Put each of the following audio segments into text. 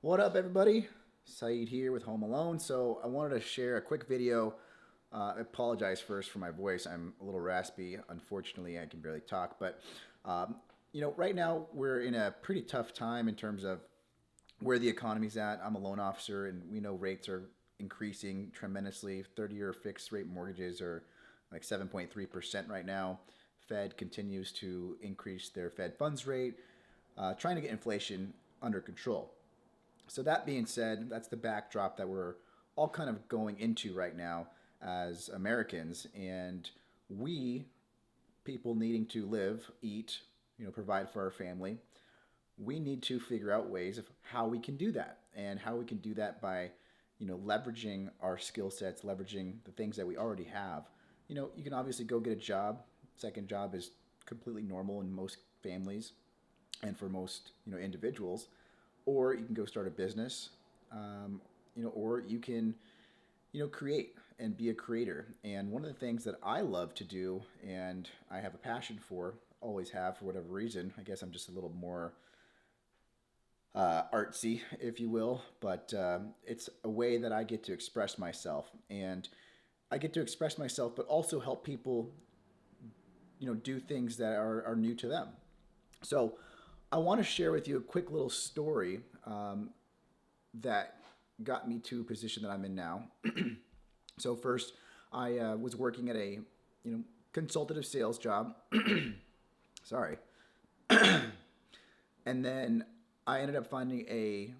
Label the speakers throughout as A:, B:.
A: What up, everybody? Saeed here with Home Alone. So I wanted to share a quick video. I apologize first for my voice. I'm a little raspy. Unfortunately, I can barely talk. But um, right now we're in a pretty tough time in terms of where the economy's at. I'm a loan officer, and we know rates are increasing tremendously. 30-year fixed rate mortgages are like 7.3% right now. Fed continues to increase their Fed funds rate, trying to get inflation under control. So that being said, that's the backdrop that we're all kind of going into right now as Americans, and we people needing to live, eat, provide for our family. We need to figure out ways of how we can do that, and how we can do that by, leveraging our skill sets, leveraging the things that we already have. You can obviously go get a job. Second job is completely normal in most families and for most individuals, or you can go start a business, or you can create and be a creator. And one of the things that I love to do, and I have a passion for, always have for whatever reason. I guess I'm just a little more artsy, if you will, but it's a way that I get to express myself, and I get to express myself, but also help people, do things that are new to them. So I want to share with you a quick little story that got me to a position that I'm in now. So first, I was working at a consultative sales job. Sorry, and then I ended up finding a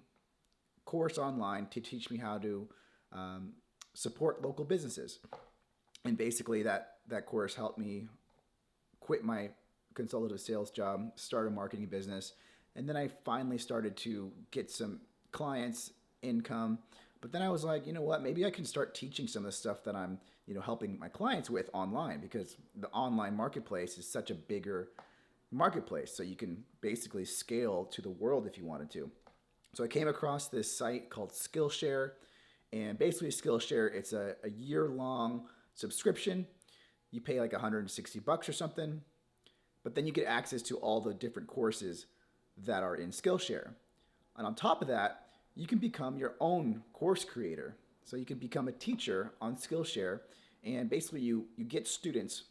A: course online to teach me how to um, support local businesses. And basically, that course helped me quit my consultative sales job, start a marketing business, and then I finally started to get some clients, income. But then I was like, you know what? Maybe I can start teaching some of the stuff that I'm, helping my clients with online, because the online marketplace is such a bigger marketplace. So you can basically scale to the world if you wanted to. So I came across this site called Skillshare, and basically Skillshare, it's a year long subscription. You pay like 160 bucks or something, but then you get access to all the different courses that are in Skillshare. And on top of that, you can become your own course creator. So you can become a teacher on Skillshare, and basically you get students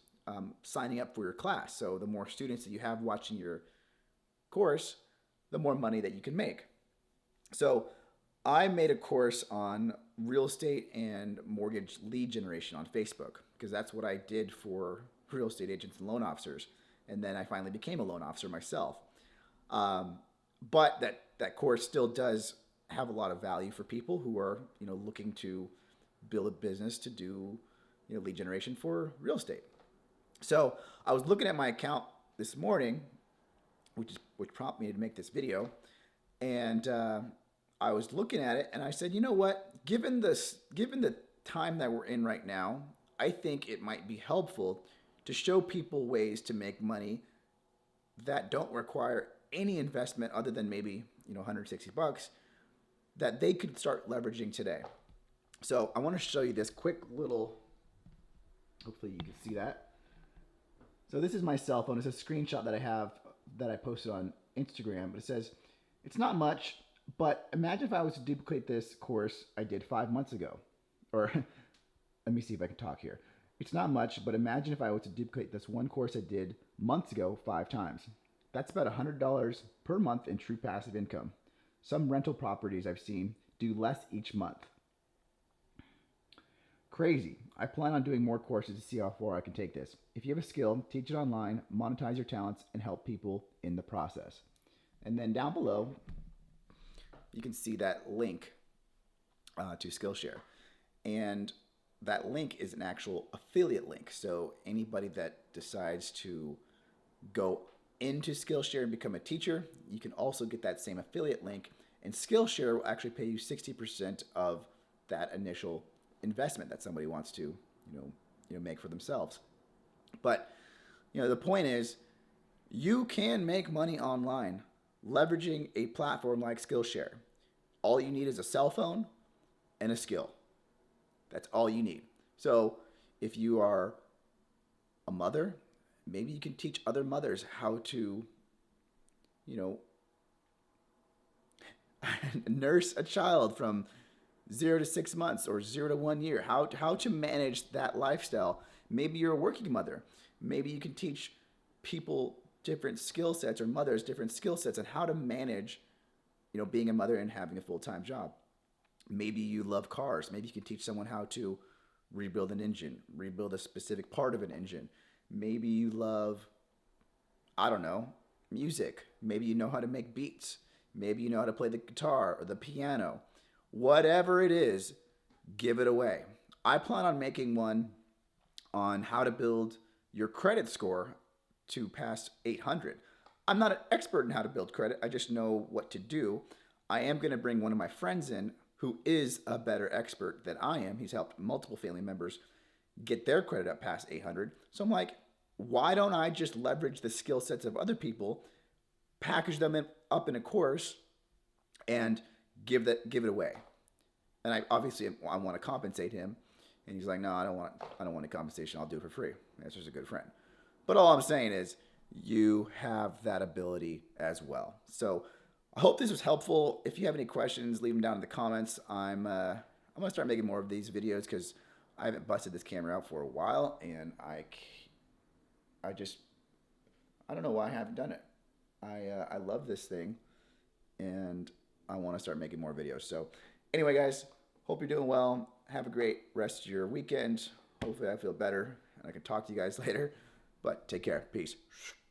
A: signing up for your class. So the more students that you have watching your course, the more money that you can make. So I made a course on real estate and mortgage lead generation on Facebook, because that's what I did for real estate agents and loan officers. And then I finally became a loan officer myself. Um, but that course still does have a lot of value for people who are looking to build a business to do lead generation for real estate. So I was looking at my account this morning, which prompted me to make this video, and I was looking at it, and I said, you know what? Given the time that we're in right now, I think it might be helpful to show people ways to make money that don't require any investment other than maybe 160 bucks, that they could start leveraging today. So I want to show you this quick little. Hopefully you can see that. So this is my cell phone. It's a screenshot that I have that I posted on Instagram. But it says, it's not much, but imagine if I was to duplicate this course I did 5 months ago. Or let me see if I can talk here. It's not much, but imagine if I was to duplicate this one course I did months ago 5 times. That's about $100 per month in true passive income. Some rental properties I've seen do less each month. Crazy. I plan on doing more courses to see how far I can take this. If you have a skill, teach it online, monetize your talents, and help people in the process. And then down below, you can see that link to Skillshare. And that link is an actual affiliate link. So anybody that decides to go into Skillshare and become a teacher, you can also get that same affiliate link. And Skillshare will actually pay you 60% of that initial investment that somebody wants to, make for themselves. But the point is, you can make money online leveraging a platform like Skillshare. All you need is a cell phone and a skill. That's all you need. So if you are a mother, maybe you can teach other mothers how to, nurse a child from 0 to 6 months or 0 to 1 year, how to manage that lifestyle. Maybe you're a working mother. Maybe you can teach people different skill sets, or mothers different skill sets, and how to manage, being a mother and having a full-time job. Maybe you love cars. Maybe you can teach someone how to rebuild an engine, rebuild a specific part of an engine. Maybe you love, I don't know, music. Maybe you know how to make beats. Maybe you know how to play the guitar or the piano. Whatever it is, give it away. I plan on making one on how to build your credit score to pass 800. I'm not an expert in how to build credit. I just know what to do. I am going to bring one of my friends in who is a better expert than I am. He's helped multiple family members get their credit up past 800. So I'm like, why don't I just leverage the skill sets of other people, package them up in a course, and give it away? And I want to compensate him, and he's like, no, I don't want a compensation. I'll do it for free. That's just a good friend. But all I'm saying is, you have that ability as well. So I hope this was helpful. If you have any questions, leave them down in the comments. I'm gonna start making more of these videos because I haven't busted this camera out for a while, and I don't know why I haven't done it. I love this thing, and I want to start making more videos. So anyway, guys, hope you're doing well. Have a great rest of your weekend. Hopefully I feel better and I can talk to you guys later. But take care. Peace.